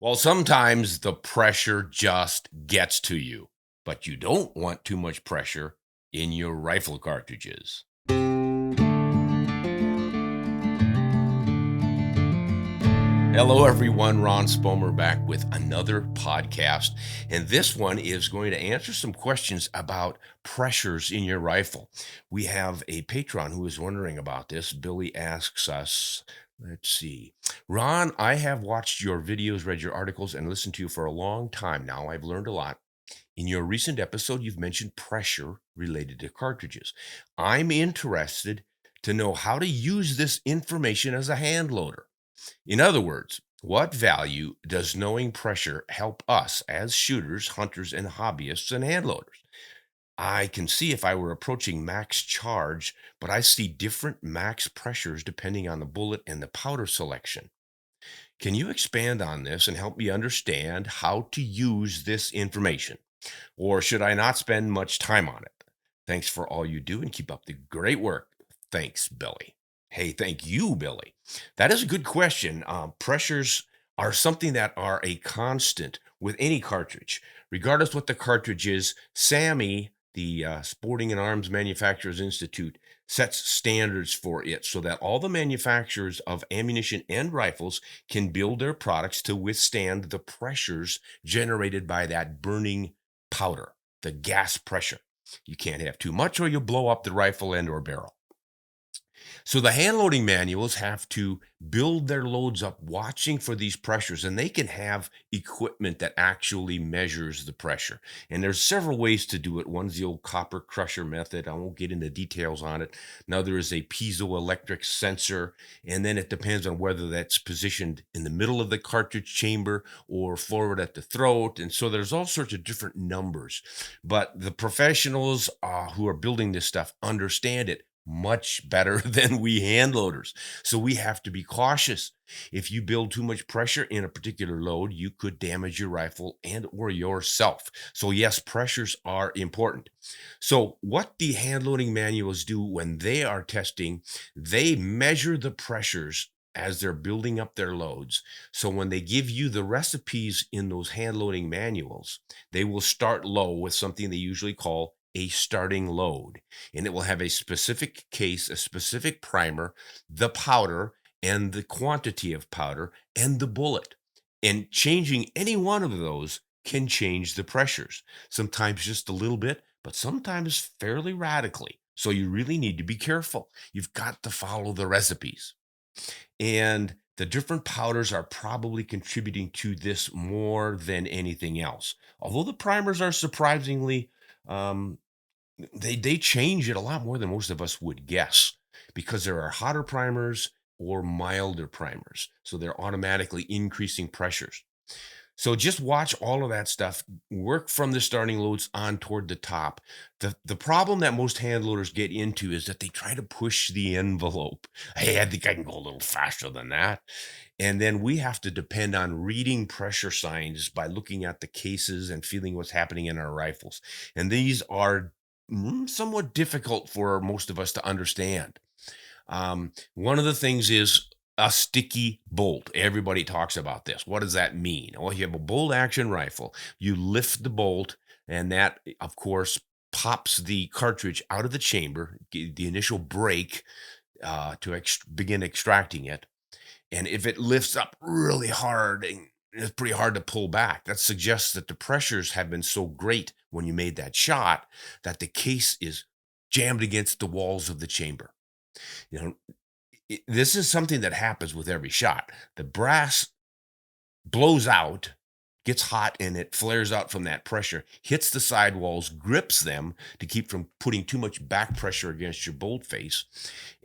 Well, sometimes the pressure just gets to you, but you don't want too much pressure in your rifle cartridges. Hello, everyone. Ron Spomer back with another podcast. And this one is going to answer some questions about pressures in your rifle. We have a patron who is wondering about this. Billy asks us, let's see, Ron, I have watched your videos, read your articles, and listened to you for a long time now. I've learned a lot. In your recent episode, you've mentioned pressure related to cartridges. I'm interested to know how to use this information as a hand loader. In other words, what value does knowing pressure help us as shooters, hunters, and hobbyists and hand loaders? I can see if I were approaching max charge, but I see different max pressures depending on the bullet and the powder selection. Can you expand on this and help me understand how to use this information? Or should I not spend much time on it? Thanks for all you do and keep up the great work. Thanks, Billy. Hey, thank you, Billy. That is a good question. Pressures are something that are a constant with any cartridge, regardless what the cartridge is. SAMI, the Sporting and Arms Manufacturers Institute, sets standards for it so that all the manufacturers of ammunition and rifles can build their products to withstand the pressures generated by that burning powder, the gas pressure. You can't have too much or you'll blow up the rifle and or barrel. So the hand loading manuals have to build their loads up watching for these pressures, and they can have equipment that actually measures the pressure. And there's several ways to do it. One's the old copper crusher method. I won't get into details on it. Another is a piezoelectric sensor, and then it depends on whether that's positioned in the middle of the cartridge chamber or forward at the throat. And so there's all sorts of different numbers. But the professionals who are building this stuff understand it much better than we hand loaders. So we have to be cautious. If you build too much pressure in a particular load, you could damage your rifle and or yourself. So yes, pressures are important. So what the hand loading manuals do when they are testing, they measure the pressures as they're building up their loads. So when they give you the recipes in those hand loading manuals, they will start low with something they usually call a starting load, and it will have a specific case, a specific primer, the powder, and the quantity of powder, and the bullet. And changing any one of those can change the pressures, sometimes just a little bit, but sometimes fairly radically. So you really need to be careful. You've got to follow the recipes. And the different powders are probably contributing to this more than anything else. Although the primers are surprisingly um, they change it a lot more than most of us would guess because there are hotter primers or milder primers. So they're automatically increasing pressures. So just watch all of that stuff, work from the starting loads on toward the top. The problem that most hand loaders get into is that they try to push the envelope. Hey, I think I can go a little faster than that. And then we have to depend on reading pressure signs by looking at the cases and feeling what's happening in our rifles. And these are somewhat difficult for most of us to understand. One of the things is a sticky bolt. Everybody talks about this. What does that mean? Well, you have a bolt action rifle. You lift the bolt, and that, of course, pops the cartridge out of the chamber, the initial break to begin extracting it. And if it lifts up really hard, and it's pretty hard to pull back. That suggests that the pressures have been so great when you made that shot that the case is jammed against the walls of the chamber. You know, this is something that happens with every shot. The brass blows out, gets hot, and it flares out from that pressure, hits the sidewalls, grips them to keep from putting too much back pressure against your bolt face,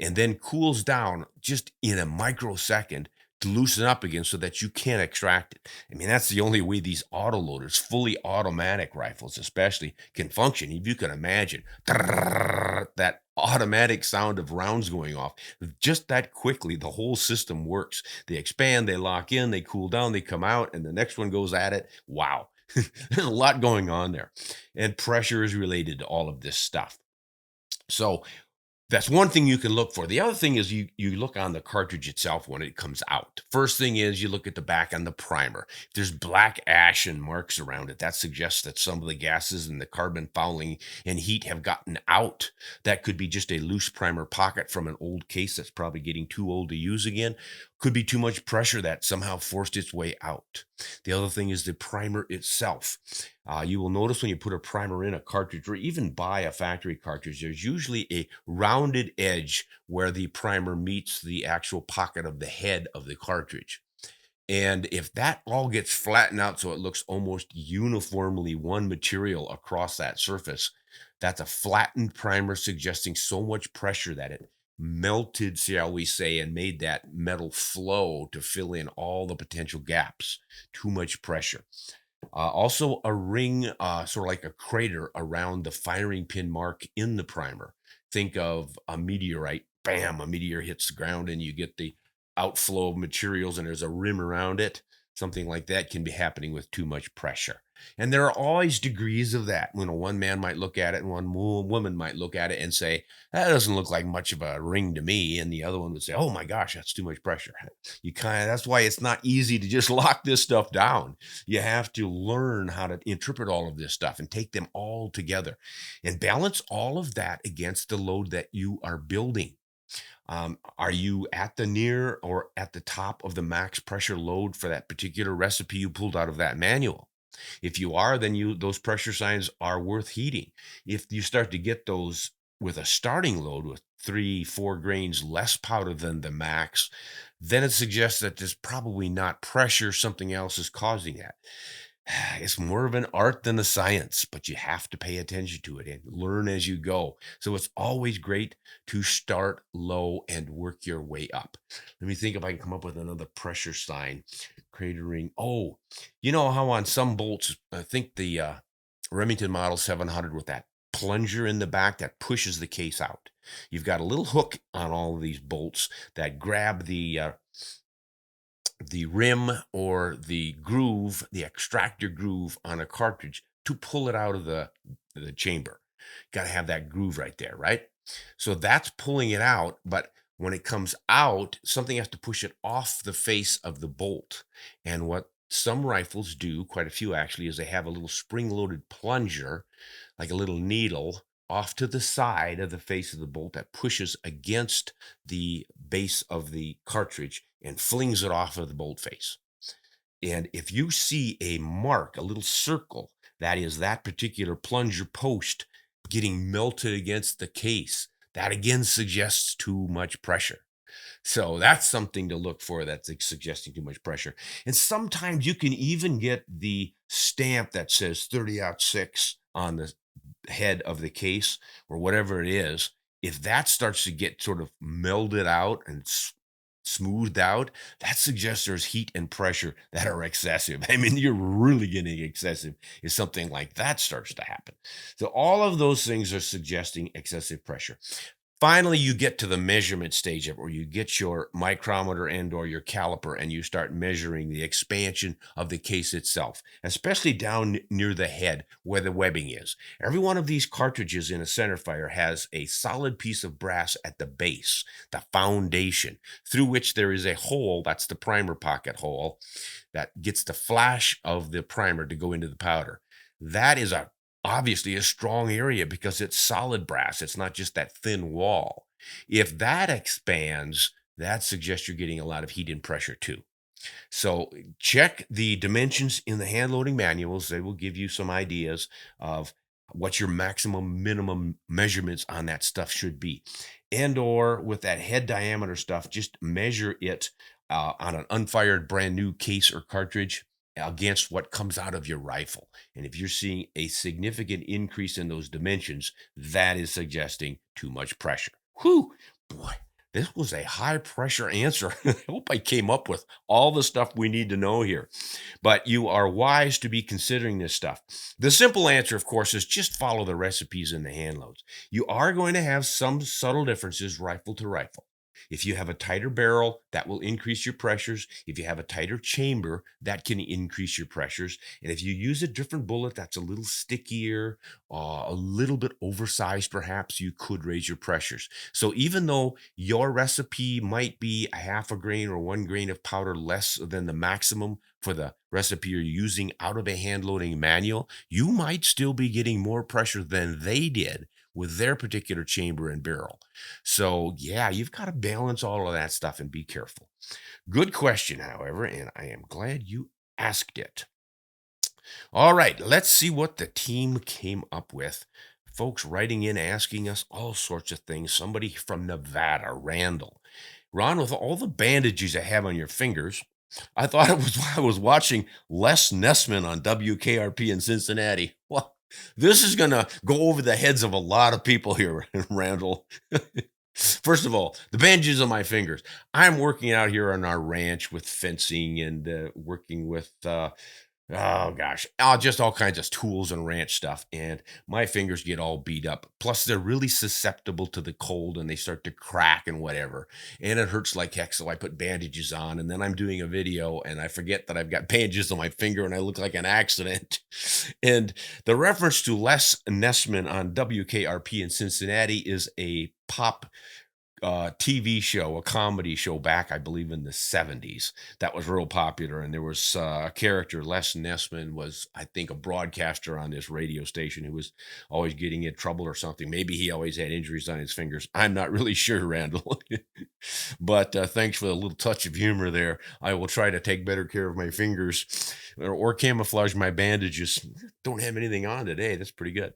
and then cools down just in a microsecond to loosen up again so that you can't extract it. I mean, that's the only way these autoloaders, fully automatic rifles especially, can function. If you can imagine that automatic sound of rounds going off, just that quickly, the whole system works. They expand, they lock in, they cool down, they come out, and the next one goes at it. Wow. There's a lot going on there. And pressure is related to all of this stuff. So That's one thing you can look for. The other thing is you look on the cartridge itself when it comes out. First thing is you look at the back on the primer. If there's black ash and marks around it, that suggests that some of the gases and the carbon fouling and heat have gotten out. That could be just a loose primer pocket from an old case that's probably getting too old to use again. Could be too much pressure that somehow forced its way out. The other thing is the primer itself. You will notice when you put a primer in a cartridge or even buy a factory cartridge, there's usually a rounded edge where the primer meets the actual pocket of the head of the cartridge. And if that all gets flattened out so it looks almost uniformly one material across that surface, that's a flattened primer suggesting so much pressure that it melted, shall we say, and made that metal flow to fill in all the potential gaps. Too much pressure. Also, a ring, sort of like a crater around the firing pin mark in the primer. Think of a meteorite. Bam, a meteor hits the ground and you get the outflow of materials and there's a rim around it. Something like that can be happening with too much pressure. And there are always degrees of that. You know, one man might look at it and one woman might look at it and say, that doesn't look like much of a ring to me. And the other one would say, oh my gosh, that's too much pressure. That's why it's not easy to just lock this stuff down. You have to learn how to interpret all of this stuff and take them all together and balance all of that against the load that you are building. Are you at the near or at the top of the max pressure load for that particular recipe you pulled out of that manual? If you are, then those pressure signs are worth heeding. If you start to get those with a starting load with 3, 4 grains less powder than the max, then it suggests that there's probably not pressure, something else is causing that. It's more of an art than a science, but you have to pay attention to it and learn as you go. So it's always great to start low and work your way up. Let me think if I can come up with another pressure sign. Cratering. Oh, you know how on some bolts, I think the Remington Model 700 with that plunger in the back that pushes the case out. You've got a little hook on all of these bolts that grab the rim or the groove, the extractor groove on a cartridge to pull it out of the chamber. Got to have that groove right there, right? So that's pulling it out, but when it comes out, something has to push it off the face of the bolt. And what some rifles do, quite a few actually, is they have a little spring-loaded plunger, like a little needle, off to the side of the face of the bolt that pushes against the base of the cartridge and flings it off of the bolt face. And if you see a mark, a little circle, that is that particular plunger post getting melted against the case, that again suggests too much pressure. So that's something to look for that's suggesting too much pressure. And sometimes you can even get the stamp that says 30-06 on the head of the case or whatever it is. If that starts to get sort of melded out and smoothed out, that suggests there's heat and pressure that are excessive. I mean, you're really getting excessive if something like that starts to happen. So all of those things are suggesting excessive pressure. Finally, you get to the measurement stage of it, where you get your micrometer and or your caliper and you start measuring the expansion of the case itself, especially down near the head where the webbing is. Every one of these cartridges in a centerfire has a solid piece of brass at the base, the foundation, through which there is a hole, that's the primer pocket hole, that gets the flash of the primer to go into the powder. That is obviously a strong area because it's solid brass. It's not just that thin wall. If that expands, that suggests you're getting a lot of heat and pressure too. So check the dimensions in the hand loading manuals. They will give you some ideas of what your maximum minimum measurements on that stuff should be. And or with that head diameter stuff, just measure it on an unfired brand new case or cartridge against what comes out of your rifle. And if you're seeing a significant increase in those dimensions, that is suggesting too much pressure. Whew, boy, this was a high pressure answer. I hope I came up with all the stuff we need to know here. But you are wise to be considering this stuff. The simple answer, of course, is just follow the recipes in the hand loads. You are going to have some subtle differences rifle to rifle. If you have a tighter barrel, that will increase your pressures. If you have a tighter chamber, that can increase your pressures. And if you use a different bullet that's a little stickier, a little bit oversized, perhaps you could raise your pressures. So even though your recipe might be a half a grain or 1 grain of powder less than the maximum for the recipe you're using out of a hand loading manual, you might still be getting more pressure than they did with their particular chamber and barrel. So, yeah, you've got to balance all of that stuff and be careful. Good question, however, and I am glad you asked it. All right, let's see what the team came up with. Folks writing in asking us all sorts of things. Somebody from Nevada, Randall. Ron, with all the bandages you have on your fingers, I thought it was I was watching Les Nessman on WKRP in Cincinnati. Well, this is going to go over the heads of a lot of people here, Randall. First of all, the bandages on my fingers. I'm working out here on our ranch with fencing and working with oh gosh, just all kinds of tools and ranch stuff, and my fingers get all beat up. Plus, they're really susceptible to the cold, and they start to crack and whatever, and it hurts like heck. So I put bandages on, and then I'm doing a video, and I forget that I've got bandages on my finger, and I look like an accident. And the reference to Les Nessman on WKRP in Cincinnati is a pop TV show, a comedy show back, I believe, in the 70s that was real popular. And there was a character, Les Nessman was, I think, a broadcaster on this radio station who was always getting in trouble or something. Maybe he always had injuries on his fingers. I'm not really sure, Randall. But thanks for the little touch of humor there. I will try to take better care of my fingers or camouflage my bandages. Don't have anything on today. That's pretty good.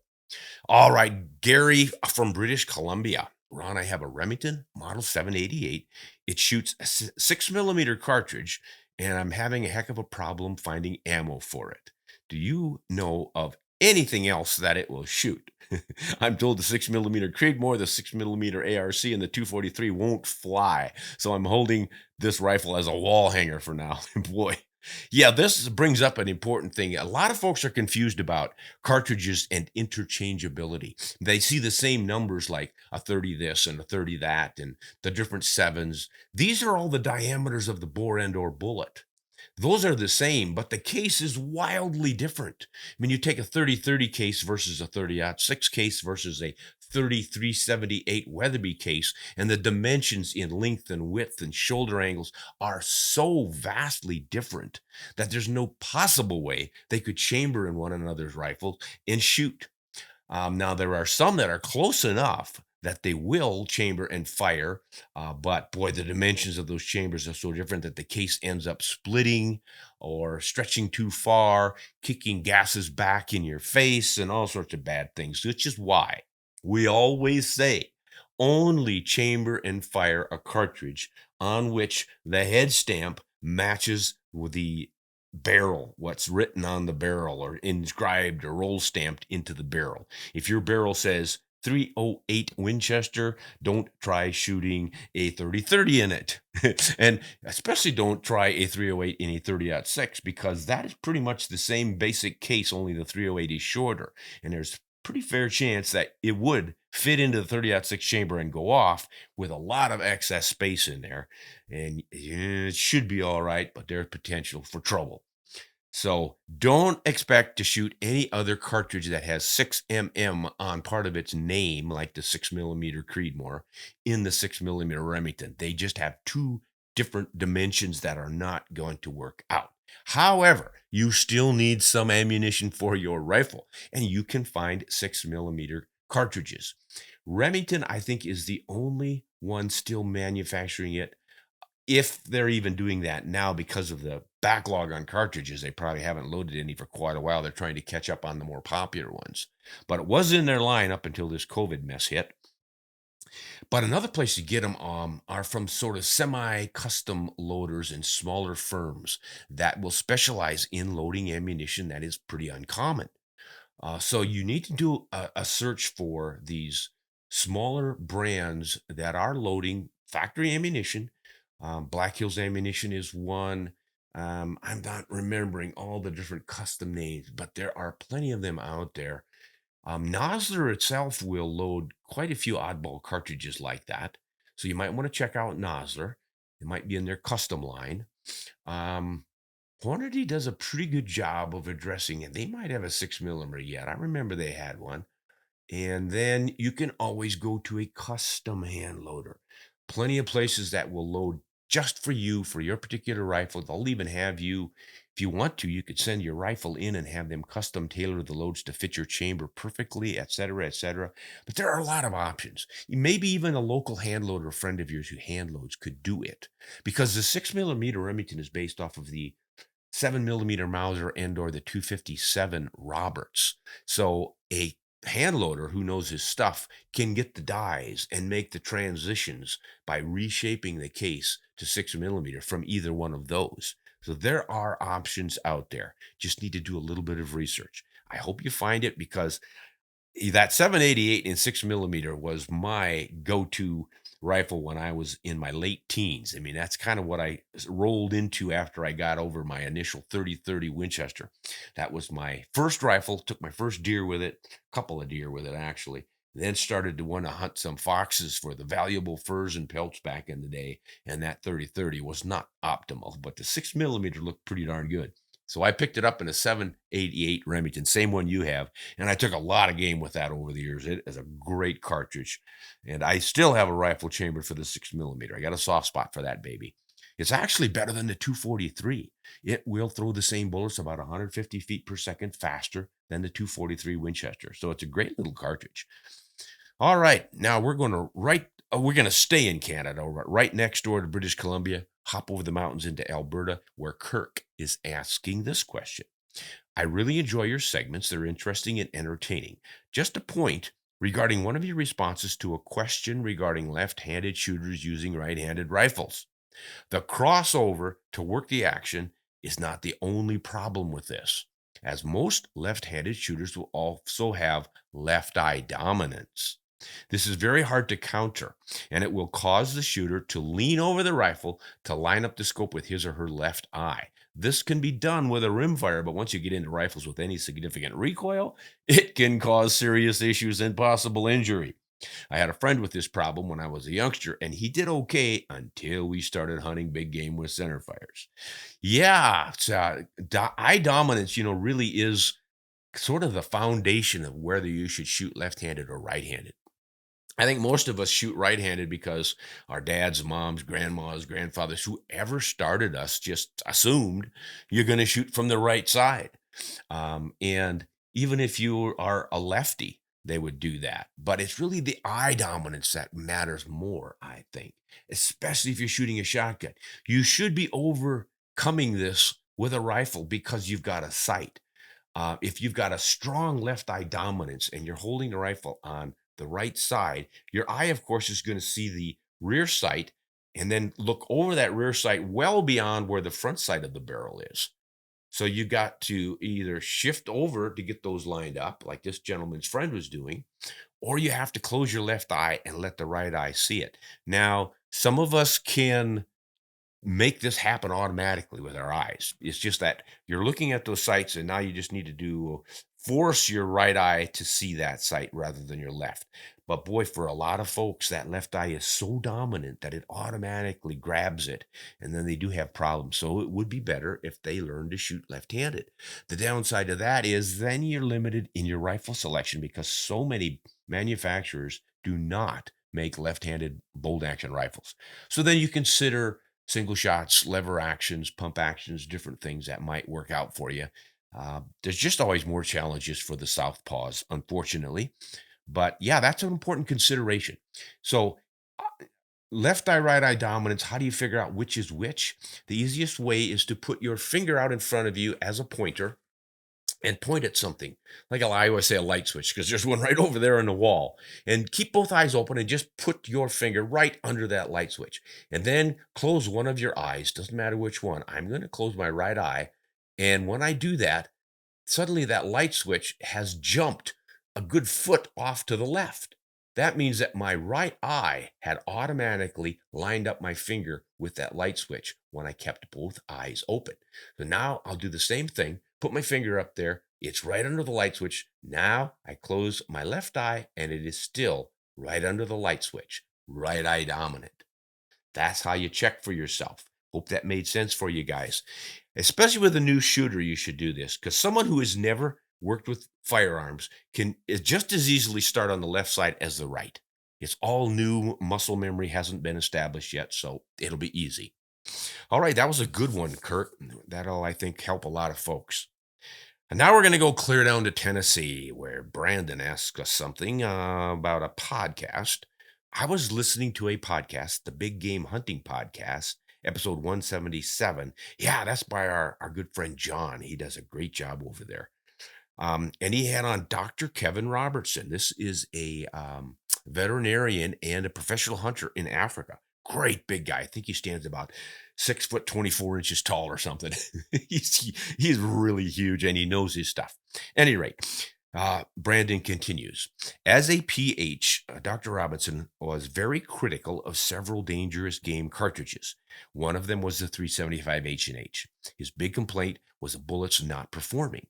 All right, Gary from British Columbia. Ron, I have a Remington Model 788. It shoots a 6 millimeter cartridge, and I'm having a heck of a problem finding ammo for it. Do you know of anything else that it will shoot? I'm told the 6 millimeter Creedmoor, the 6 millimeter ARC, and the 243 won't fly. So I'm holding this rifle as a wall hanger for now. Boy, yeah, this brings up an important thing. A lot of folks are confused about cartridges and interchangeability. They see the same numbers like a 30 this and a 30 that and the different sevens. These are all the diameters of the bore end or bullet. Those are the same, but the case is wildly different. When you take a 30-30 case versus a 30-06 case versus a 3378 Weatherby case, and the dimensions in length and width and shoulder angles are so vastly different that there's no possible way they could chamber in one another's rifles and shoot. Now, there are some that are close enough that they will chamber and fire, but boy, the dimensions of those chambers are so different that the case ends up splitting or stretching too far, kicking gases back in your face, and all sorts of bad things, which is why we always say only chamber and fire a cartridge on which the head stamp matches with the barrel, what's written on the barrel or inscribed or roll stamped into the barrel. If your barrel says 308 Winchester, don't try shooting a 30-30 in it. And especially don't try a 308 in a 30-06 because that is pretty much the same basic case, only the 308 is shorter. And there's pretty fair chance that it would fit into the 30-06 chamber and go off with a lot of excess space in there. And it should be all right, but there's potential for trouble. So don't expect to shoot any other cartridge that has 6mm on part of its name, like the 6 millimeter Creedmoor, in the 6 millimeter Remington. They just have two different dimensions that are not going to work out. However, you still need some ammunition for your rifle, and you can find 6 millimeter cartridges. Remington, I think, is the only one still manufacturing it. If they're even doing that now because of the backlog on cartridges, they probably haven't loaded any for quite a while. They're trying to catch up on the more popular ones. But it was in their line up until this COVID mess hit. But another place to get them are from sort of semi-custom loaders and smaller firms that will specialize in loading ammunition that is pretty uncommon. So you need to do a search for these smaller brands that are loading factory ammunition. Black Hills Ammunition is one. I'm not remembering all the different custom names, but there are plenty of them out there. Nosler itself will load quite a few oddball cartridges like that. So you might want to check out Nosler. It might be in their custom line. Um, Hornady does a pretty good job of addressing it. They might have a 6 millimeter yet. I remember they had one. And then you can always go to a custom hand loader. Plenty of places that will load just for you, for your particular rifle. They'll even have you, if you want to, you could send your rifle in and have them custom tailor the loads to fit your chamber perfectly, et cetera, et cetera. But there are a lot of options. Maybe even a local hand loader friend of yours who hand loads could do it, because the 6 millimeter Remington is based off of the 7 millimeter Mauser and or the 257 Roberts. So a hand loader who knows his stuff can get the dies and make the transitions by reshaping the case to 6 millimeter from either one of those. So there are options out there. Just need to do a little bit of research. I hope you find it, because that 788 and 6 millimeter was my go-to rifle when I was in my late teens. I mean, that's kind of what I rolled into after I got over my initial 30-30 Winchester. That was my first rifle. Took my first deer with it, a couple of deer with it actually. Then started to want to hunt some foxes for the valuable furs and pelts back in the day. And that 30-30 was not optimal, but the 6 millimeter looked pretty darn good. So I picked it up in a 788 Remington, same one you have. And I took a lot of game with that over the years. It is a great cartridge. And I still have a rifle chamber for the 6 millimeter. I got a soft spot for that baby. It's actually better than the 243. It will throw the same bullets about 150 feet per second faster than the 243 Winchester. So it's a great little cartridge. All right, now we're going to stay in Canada, right next door to British Columbia, hop over the mountains into Alberta, where Kirk is asking this question. I really enjoy your segments. They're interesting and entertaining. Just a point regarding one of your responses to a question regarding left-handed shooters using right-handed rifles. The crossover to work the action is not the only problem with this, as most left-handed shooters will also have left eye dominance. This is very hard to counter, and it will cause the shooter to lean over the rifle to line up the scope with his or her left eye. This can be done with a rimfire, but once you get into rifles with any significant recoil, it can cause serious issues and possible injury. I had a friend with this problem when I was a youngster, and he did okay until we started hunting big game with center fires. Yeah, eye dominance, really is sort of the foundation of whether you should shoot left-handed or right-handed. I think most of us shoot right-handed because our dads, moms, grandmas, grandfathers, whoever started us just assumed you're going to shoot from the right side. And even if you are a lefty, they would do that. But it's really the eye dominance that matters more, I think, especially if you're shooting a shotgun. You should be overcoming this with a rifle because you've got a sight. If you've got a strong left eye dominance and you're holding the rifle on the right side, your eye, of course, is going to see the rear sight and then look over that rear sight well beyond where the front sight of the barrel is. So you got to either shift over to get those lined up, like this gentleman's friend was doing, or you have to close your left eye and let the right eye see it. Now, some of us can make this happen automatically with our eyes. It's just that you're looking at those sights and now you just need to force your right eye to see that sight rather than your left. But boy, for a lot of folks, that left eye is so dominant that it automatically grabs it, and then they do have problems. So it would be better if they learn to shoot left-handed. The downside of that is then you're limited in your rifle selection because so many manufacturers do not make left-handed bolt action rifles. So then you consider single shots, lever actions, pump actions, different things that might work out for you. There's just always more challenges for the southpaws, unfortunately. But yeah, that's an important consideration. So, left eye, right eye dominance, how do you figure out which is which? The easiest way is to put your finger out in front of you as a pointer and point at something. Like I always say a light switch, because there's one right over there on the wall. And keep both eyes open and just put your finger right under that light switch. And then close one of your eyes. Doesn't matter which one. I'm going to close my right eye. And when I do that, suddenly that light switch has jumped a good foot off to the left. That means that my right eye had automatically lined up my finger with that light switch when I kept both eyes open. So now I'll do the same thing, put my finger up there. It's right under the light switch. Now I close my left eye and it is still right under the light switch. right eye dominant. That's how you check for yourself. Hope that made sense for you guys. Especially with a new shooter, you should do this because someone who has never worked with firearms can is just as easily start on the left side as the right. It's all new. Muscle memory hasn't been established yet, so it'll be easy. All right, that was a good one, Kurt. That'll, I think, help a lot of folks. And now we're going to go clear down to Tennessee, where Brandon asks us something about a podcast. I was listening to a podcast, the Big Game Hunting Podcast, episode 177. Yeah, that's by our good friend John. He does a great job over there. And he had on Dr. Kevin Robertson. This is a veterinarian and a professional hunter in Africa. Great big guy. I think he stands about 6 foot 24 inches tall or something. He's really huge and he knows his stuff. At any rate, Brandon continues. As a PH, Dr. Robinson was very critical of several dangerous game cartridges. One of them was the 375 H&H. His big complaint was the bullets not performing.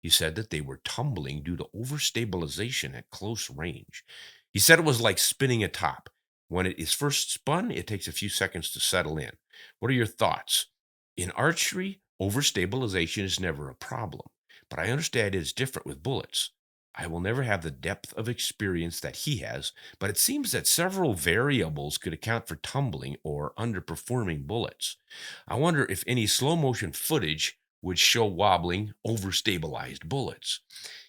He said that they were tumbling due to overstabilization at close range. He said it was like spinning a top. When it is first spun, it takes a few seconds to settle in. What are your thoughts? In archery, overstabilization is never a problem, but I understand it is different with bullets. I will never have the depth of experience that he has, but it seems that several variables could account for tumbling or underperforming bullets. I wonder if any slow motion footage would show wobbling, overstabilized bullets.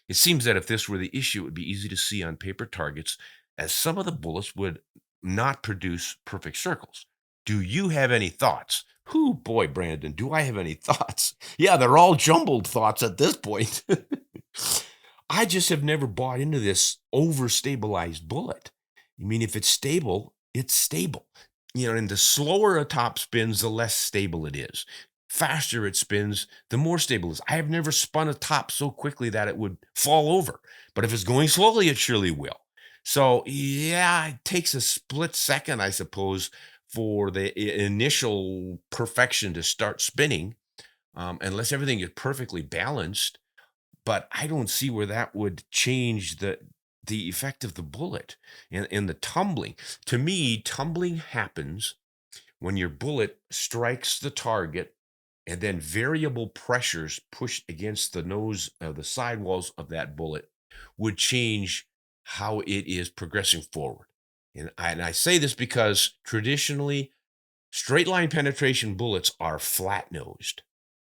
It seems that if this were the issue, it would be easy to see on paper targets, as some of the bullets would not produce perfect circles. Do you have any thoughts? Who, boy, Brandon, do I have any thoughts? Yeah, they're all jumbled thoughts at this point. I just have never bought into this overstabilized bullet. I mean, if it's stable, it's stable. And the slower a top spins, the less stable it is. Faster it spins, the more stable it is. I have never spun a top so quickly that it would fall over. But if it's going slowly, it surely will. So, yeah, it takes a split second, I suppose, for the initial perfection to start spinning, unless everything is perfectly balanced. But I don't see where that would change the effect of the bullet and the tumbling. To me, tumbling happens when your bullet strikes the target and then variable pressures pushed against the nose of the sidewalls of that bullet would change how it is progressing forward. And I say this because traditionally, straight line penetration bullets are flat nosed.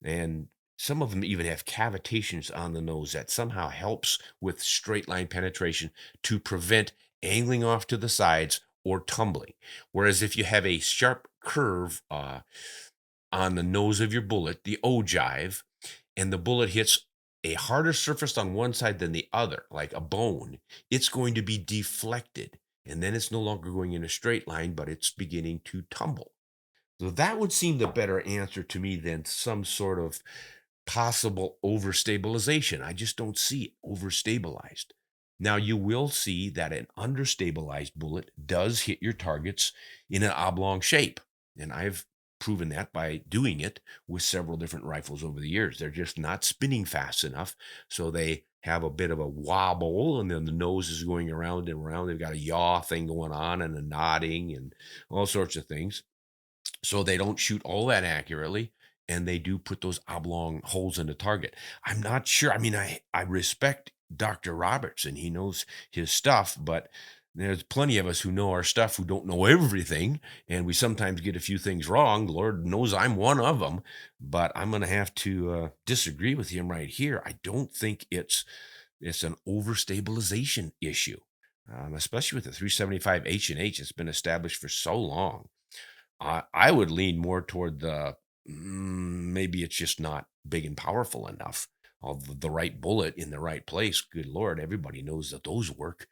And some of them even have cavitations on the nose that somehow helps with straight line penetration to prevent angling off to the sides or tumbling. Whereas if you have a sharp curve on the nose of your bullet, the ogive, and the bullet hits a harder surface on one side than the other, like a bone, it's going to be deflected. And then it's no longer going in a straight line, but it's beginning to tumble. So that would seem the better answer to me than some sort of possible overstabilization. I just don't see it overstabilized. Now, you will see that an understabilized bullet does hit your targets in an oblong shape. And I've proven that by doing it with several different rifles over the years. They're just not spinning fast enough. So they have a bit of a wobble, and then the nose is going around and around. They've got a yaw thing going on and a nodding and all sorts of things. So they don't shoot all that accurately, and they do put those oblong holes in the target. I'm not sure. I mean, I respect Dr. Robertson. He knows his stuff, but there's plenty of us who know our stuff who don't know everything, and we sometimes get a few things wrong. Lord knows I'm one of them, but I'm going to have to disagree with him right here. I don't think it's an overstabilization issue, especially with the 375 H&H. It's been established for so long. I would lean more toward maybe it's just not big and powerful enough. The right bullet in the right place. Good Lord, everybody knows that those work.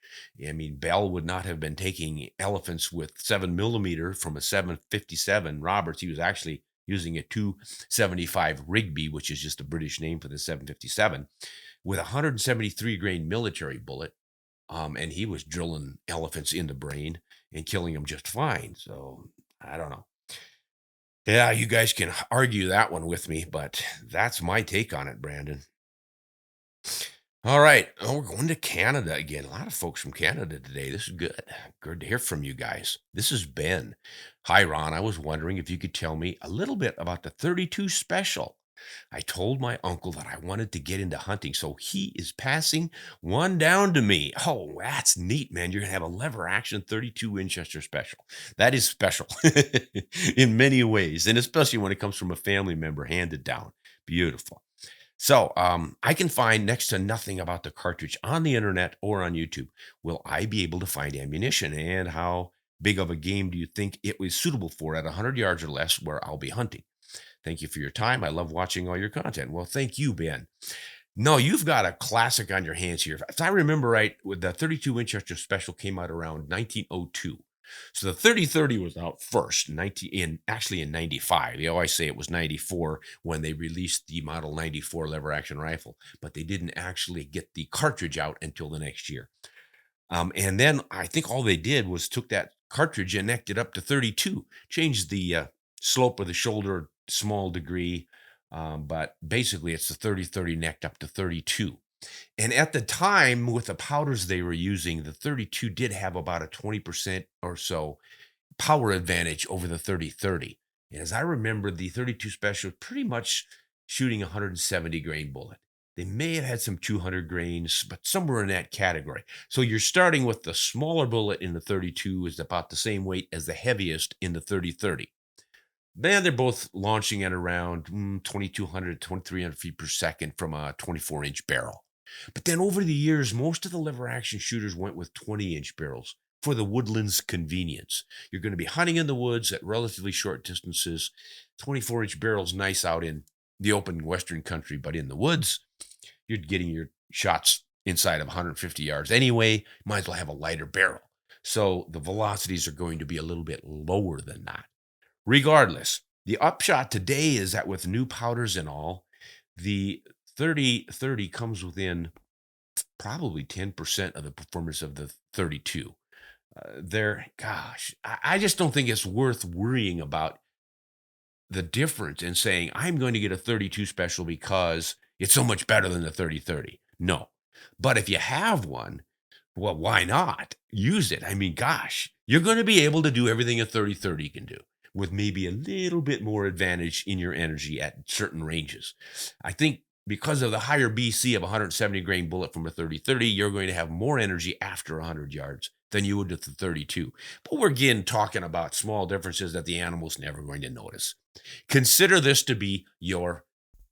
I mean, Bell would not have been taking elephants with 7 millimeter from a 757 Roberts. He was actually using a 275 Rigby, which is just a British name for the 757, with a 173 grain military bullet. And he was drilling elephants in the brain and killing them just fine. So I don't know. Yeah, you guys can argue that one with me, but that's my take on it, Brandon. All right. Oh, we're going to Canada again. A lot of folks from Canada today. This is good. Good to hear from you guys. This is Ben. Hi, Ron. I was wondering if you could tell me a little bit about the 32 Special. I told my uncle that I wanted to get into hunting, so he is passing one down to me. Oh, that's neat, man. You're going to have a lever action 32 Winchester Special. That is special in many ways, and especially when it comes from a family member handed down. Beautiful. So, I can find next to nothing about the cartridge on the internet or on YouTube. Will I be able to find ammunition? And how big of a game do you think it was suitable for at 100 yards or less where I'll be hunting? Thank you for your time. I love watching all your content. Well, thank you, Ben. No, you've got a classic on your hands here. If I remember right, with the 32 Winchester Special came out around 1902. So the 3030 was out first, 19 in actually in 95. They always say it was 94 when they released the Model 94 lever action rifle, but they didn't actually get the cartridge out until the next year. And then I think all they did was took that cartridge and necked it up to 32, changed the slope of the shoulder a small degree, but basically it's the 3030 necked up to 32. And at the time, with the powders they were using, the 32 did have about a 20% or so power advantage over the 3030. And as I remember, the 32 Special was pretty much shooting a 170 grain bullet. They may have had some 200 grains, but somewhere in that category. So you're starting with the smaller bullet in the 32 is about the same weight as the heaviest in the 3030. Then they're both launching at around 2,200, 2,300 feet per second from a 24-inch barrel. But then over the years, most of the lever action shooters went with 20-inch barrels for the woodland's convenience. You're going to be hunting in the woods at relatively short distances. 24-inch barrels nice out in the open western country, but in the woods, you're getting your shots inside of 150 yards anyway. Might as well have a lighter barrel. So the velocities are going to be a little bit lower than that. Regardless, the upshot today is that with new powders and all, the 3030 comes within probably 10% of the performance of the 32. I just don't think it's worth worrying about the difference in saying, I'm going to get a 32 Special because it's so much better than the 3030. No. But if you have one, well, why not? Use it. I mean, gosh, you're going to be able to do everything a 3030 can do with maybe a little bit more advantage in your energy at certain ranges. I think because of the higher BC of a 170 grain bullet from a 3030, you're going to have more energy after 100 yards than you would with the 32. But we're again talking about small differences that the animal's never going to notice. Consider this to be your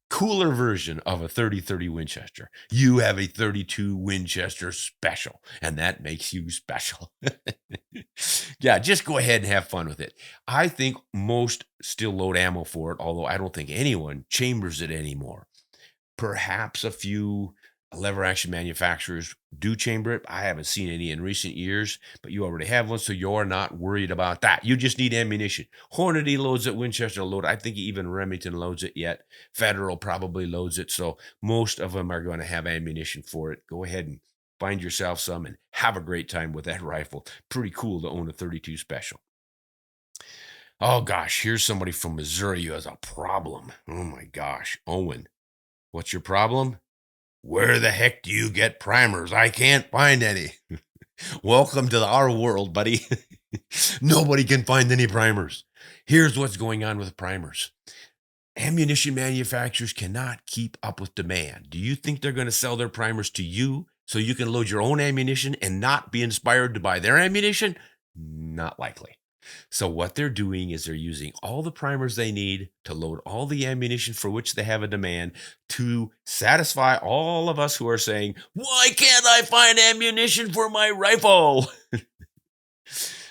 cooler version of a 3030 Winchester. You have a 32 Winchester Special, and that makes you special. Yeah, just go ahead and have fun with it. I think most still load ammo for it, although I don't think anyone chambers it anymore. Perhaps a few lever action manufacturers do chamber it. I haven't seen any in recent years, but you already have one, so you're not worried about that. You just need ammunition. Hornady loads it, Winchester load. I think even Remington loads it yet. Federal probably loads it, so most of them are going to have ammunition for it. Go ahead and find yourself some and have a great time with that rifle. Pretty cool to own a 32 Special. Oh gosh, here's somebody from Missouri who has a problem. Oh my gosh, Owen. What's your problem? Where the heck do you get primers? I can't find any. Welcome to our world, buddy. Nobody can find any primers. Here's what's going on with primers. Ammunition manufacturers cannot keep up with demand. Do you think they're going to sell their primers to you so you can load your own ammunition and not be inspired to buy their ammunition? Not likely. So what they're doing is they're using all the primers they need to load all the ammunition for which they have a demand to satisfy all of us who are saying, why can't I find ammunition for my rifle?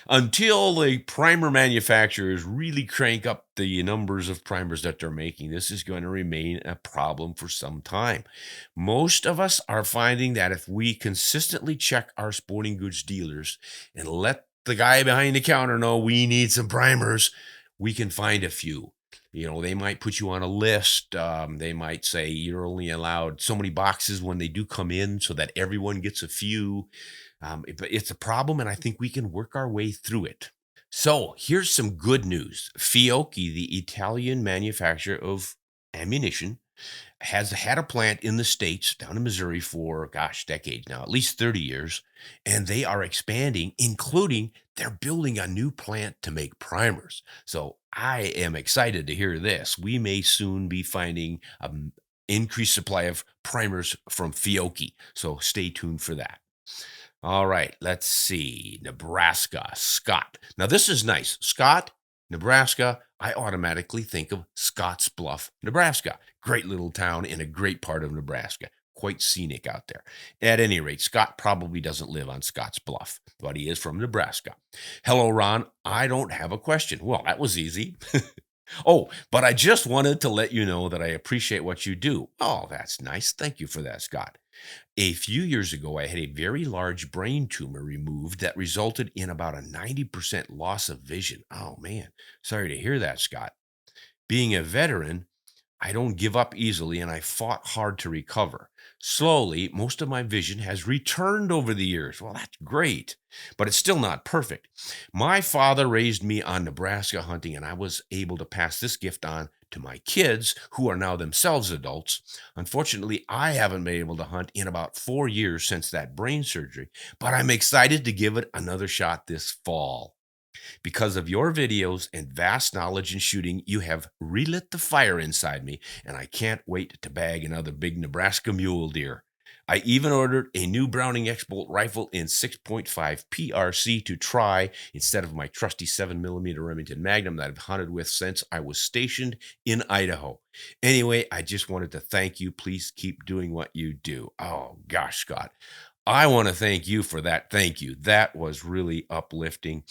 Until the primer manufacturers really crank up the numbers of primers that they're making, this is going to remain a problem for some time. Most of us are finding that if we consistently check our sporting goods dealers and let the guy behind the counter know we need some primers, we can find a few. You know, they might put you on a list. They might say you're only allowed so many boxes when they do come in so that everyone gets a few. But it's a problem, and I think we can work our way through it. So here's some good news. Fiocchi, the Italian manufacturer of ammunition, has had a plant in the States down in Missouri for, gosh, decades now, at least 30 years. And they are expanding, including they're building a new plant to make primers. So I am excited to hear this. We may soon be finding an increased supply of primers from Fiocchi. So stay tuned for that. All right, let's see. Nebraska, Scott. Now, this is nice. Scott, Nebraska, I automatically think of Scotts Bluff, Nebraska. Great little town in a great part of Nebraska. Quite scenic out there. At any rate, Scott probably doesn't live on Scotts Bluff, but he is from Nebraska. Hello, Ron. I don't have a question. Well, that was easy. Oh, but I just wanted to let you know that I appreciate what you do. Oh, that's nice. Thank you for that, Scott. A few years ago, I had a very large brain tumor removed that resulted in about a 90% loss of vision. Oh, man. Sorry to hear that, Scott. Being a veteran, I don't give up easily and I fought hard to recover. Slowly, most of my vision has returned over the years. Well, that's great, but it's still not perfect. My father raised me on Nebraska hunting, and I was able to pass this gift on to my kids who are now themselves adults. Unfortunately, I haven't been able to hunt in about 4 years since that brain surgery, but I'm excited to give it another shot this fall. Because of your videos and vast knowledge in shooting, you have relit the fire inside me, and I can't wait to bag another big Nebraska mule deer. I even ordered a new Browning X-Bolt rifle in 6.5 PRC to try instead of my trusty 7mm Remington Magnum that I've hunted with since I was stationed in Idaho. Anyway, I just wanted to thank you. Please keep doing what you do. Oh, gosh, Scott. I want to thank you for that. Thank you. That was really uplifting.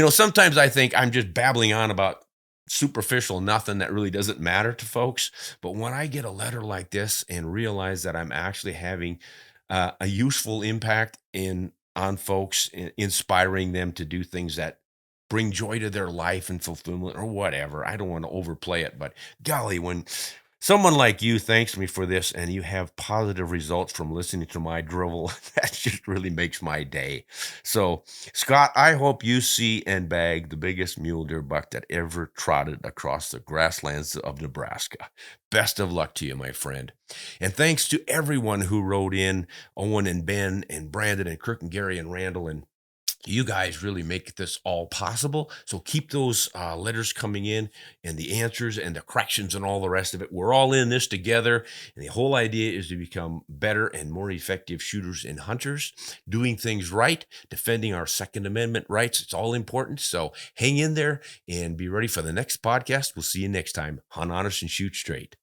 Sometimes I think I'm just babbling on about superficial nothing that really doesn't matter to folks. But when I get a letter like this and realize that I'm actually having a useful impact in on folks, inspiring them to do things that bring joy to their life and fulfillment or whatever. I don't want to overplay it, but golly, when someone like you thanks me for this and you have positive results from listening to my drivel, that just really makes my day. So, Scott, I hope you see and bag the biggest mule deer buck that ever trotted across the grasslands of Nebraska. Best of luck to you, my friend. And thanks to everyone who wrote in, Owen and Ben and Brandon and Kirk and Gary and Randall, and you guys really make this all possible. So keep those letters coming in and the answers and the corrections and all the rest of it. We're all in this together. And the whole idea is to become better and more effective shooters and hunters, doing things right, defending our Second Amendment rights. It's all important. So hang in there and be ready for the next podcast. We'll see you next time. Hunt honest and shoot straight.